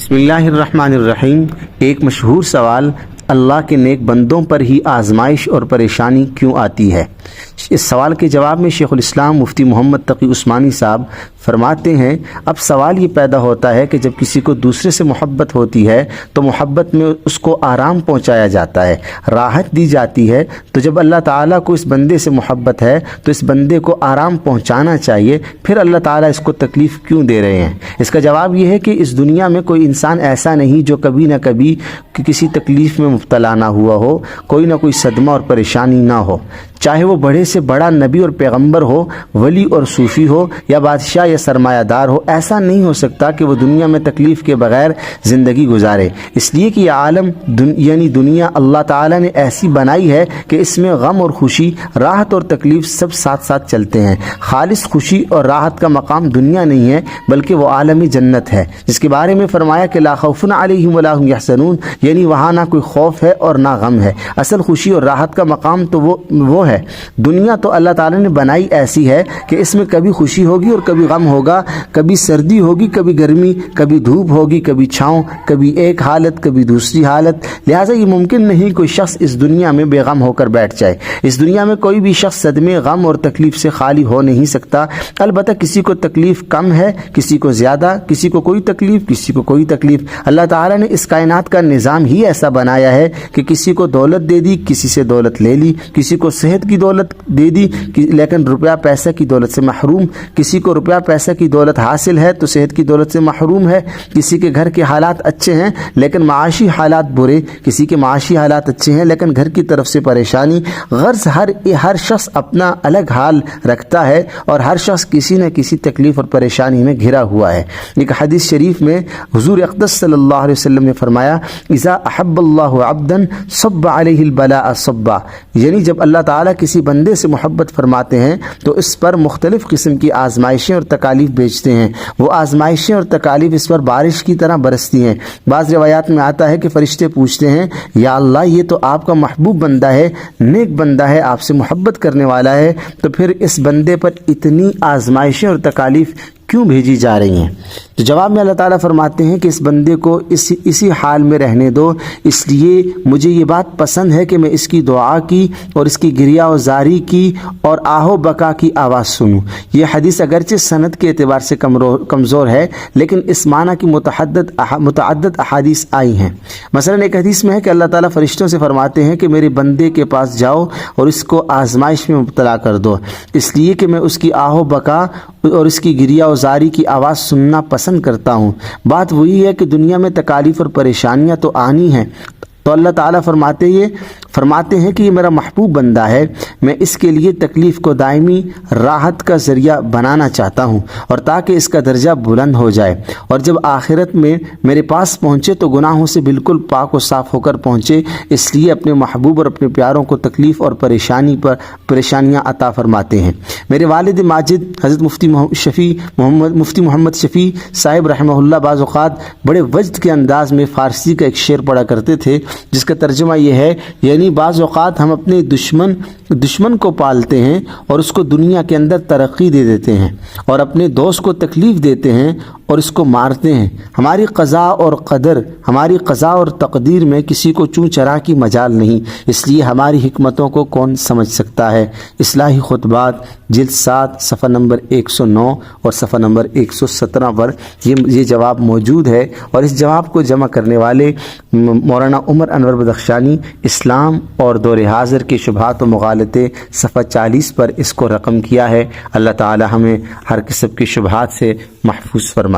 بسم اللہ الرحمن الرحیم۔ ایک مشہور سوال، اللہ کے نیک بندوں پر ہی آزمائش اور پریشانی کیوں آتی ہے؟ اس سوال کے جواب میں شیخ الاسلام مفتی محمد تقی عثمانی صاحب فرماتے ہیں، اب سوال یہ پیدا ہوتا ہے کہ جب کسی کو دوسرے سے محبت ہوتی ہے تو محبت میں اس کو آرام پہنچایا جاتا ہے، راحت دی جاتی ہے، تو جب اللہ تعالیٰ کو اس بندے سے محبت ہے تو اس بندے کو آرام پہنچانا چاہیے، پھر اللہ تعالیٰ اس کو تکلیف کیوں دے رہے ہیں؟ اس کا جواب یہ ہے کہ اس دنیا میں کوئی انسان ایسا نہیں جو کبھی نہ کبھی کسی تکلیف میں مبتلا نہ ہوا ہو، کوئی نہ کوئی صدمہ اور پریشانی نہ ہو، چاہے وہ بڑے سے بڑا نبی اور پیغمبر ہو، ولی اور صوفی ہو، یا بادشاہ یا سرمایہ دار ہو، ایسا نہیں ہو سکتا کہ وہ دنیا میں تکلیف کے بغیر زندگی گزارے، اس لیے کہ یہ عالم یعنی دنیا اللہ تعالیٰ نے ایسی بنائی ہے کہ اس میں غم اور خوشی، راحت اور تکلیف سب ساتھ ساتھ چلتے ہیں۔ خالص خوشی اور راحت کا مقام دنیا نہیں ہے بلکہ وہ عالم جنت ہے، جس کے بارے میں فرمایا کہ لا خوف علیہم ولا هم یحزنون، یعنی وہاں نہ کوئی خوف ہے اور نہ غم ہے۔ اصل خوشی اور راحت کا مقام تو وہ ہے۔ دنیا تو اللہ تعالیٰ نے بنائی ایسی ہے کہ اس میں کبھی خوشی ہوگی اور کبھی غم ہوگا، کبھی سردی ہوگی، کبھی گرمی، کبھی دھوپ ہوگی، کبھی چھاؤں، کبھی ایک حالت کبھی دوسری حالت۔ لہٰذا یہ ممکن نہیں کوئی شخص اس دنیا میں بے غم ہو کر بیٹھ جائے۔ اس دنیا میں کوئی بھی شخص صدمے، غم اور تکلیف سے خالی ہو نہیں سکتا۔ البتہ کسی کو تکلیف کم ہے، کسی کو زیادہ، کسی کو کوئی تکلیف، کسی کو کوئی تکلیف۔ اللہ تعالیٰ نے اس کائنات کا نظام ہی ایسا بنایا ہے کہ کسی کو دولت دے دی، کسی سے دولت لے لی، کسی کو صحت کی دولت دے دی لیکن روپیہ پیسہ کی دولت سے محروم، کسی کو روپیہ پیسہ کی دولت حاصل ہے تو صحت کی دولت سے محروم ہے، کسی کے گھر کے حالات اچھے ہیں لیکن معاشی حالات برے، کسی کے معاشی حالات اچھے ہیں لیکن گھر کی طرف سے پریشانی۔ غرض ہر شخص اپنا الگ حال رکھتا ہے اور ہر شخص کسی نہ کسی تکلیف اور پریشانی میں گھرا ہوا ہے۔ ایک حدیث شریف میں حضور اقدس صلی اللہ علیہ وسلم نے فرمایا، اذا احب اللہ عبدا صب علیہ البلاء صبا، یعنی جب اللہ تعالیٰ کسی بندے سے محبت فرماتے ہیں تو اس پر مختلف قسم کی آزمائشیں اور تکالیف بھیجتے ہیں۔ وہ آزمائشیں اور تکالیف اس پر بارش کی طرح برستی ہیں۔ بعض روایات میں آتا ہے کہ فرشتے پوچھتے ہیں، یا اللہ یہ تو آپ کا محبوب بندہ ہے، نیک بندہ ہے، آپ سے محبت کرنے والا ہے، تو پھر اس بندے پر اتنی آزمائشیں اور تکالیف کیوں بھیجی جا رہی ہیں؟ تو جواب میں اللہ تعالیٰ فرماتے ہیں کہ اس بندے کو اسی حال میں رہنے دو، اس لیے مجھے یہ بات پسند ہے کہ میں اس کی دعا کی اور اس کی گریہ و زاری کی اور آہ و بکا کی آواز سنوں۔ یہ حدیث اگرچہ سند کے اعتبار سے کمزور ہے لیکن اس معنی کی متعدد احادیث آئی ہیں۔ مثلا ایک حدیث میں ہے کہ اللہ تعالیٰ فرشتوں سے فرماتے ہیں کہ میرے بندے کے پاس جاؤ اور اس کو آزمائش میں مبتلا کر دو، اس لیے کہ میں اس کی آہ و بکا اور اس کی گریہ و زاری کی آواز سننا پسند کرتا ہوں۔ بات وہی ہے کہ دنیا میں تکالیف اور پریشانیاں تو آنی ہیں، تو اللہ تعالیٰ فرماتے ہیں کہ یہ میرا محبوب بندہ ہے، میں اس کے لیے تکلیف کو دائمی راحت کا ذریعہ بنانا چاہتا ہوں اور تاکہ اس کا درجہ بلند ہو جائے، اور جب آخرت میں میرے پاس پہنچے تو گناہوں سے بالکل پاک و صاف ہو کر پہنچے، اس لیے اپنے محبوب اور اپنے پیاروں کو تکلیف اور پریشانیاں عطا فرماتے ہیں۔ میرے والد ماجد حضرت مفتی محمد شفیع صاحب رحمہ اللہ بعض اوقات بڑے وجد کے انداز میں فارسی کا ایک شعر پڑھا کرتے تھے جس کا ترجمہ یہ ہے، یعنی بعض اوقات ہم اپنے دشمن کو پالتے ہیں اور اس کو دنیا کے اندر ترقی دے دیتے ہیں، اور اپنے دوست کو تکلیف دیتے ہیں اور اس کو مارتے ہیں۔ ہماری قضا اور تقدیر میں کسی کو چوں چرا کی مجال نہیں، اس لیے ہماری حکمتوں کو کون سمجھ سکتا ہے؟ اصلاحی خطبات جلد 7 صفحہ نمبر 109 اور صفحہ نمبر 117 پر یہ جواب موجود ہے، اور اس جواب کو جمع کرنے والے مولانا عمر انور بدخشانی اسلام اور دور حاضر کے شبہات و مغالطے صفحہ 40 پر اس کو رقم کیا ہے۔ اللہ تعالی ہمیں ہر قسم کی شبہات سے محفوظ فرمائے۔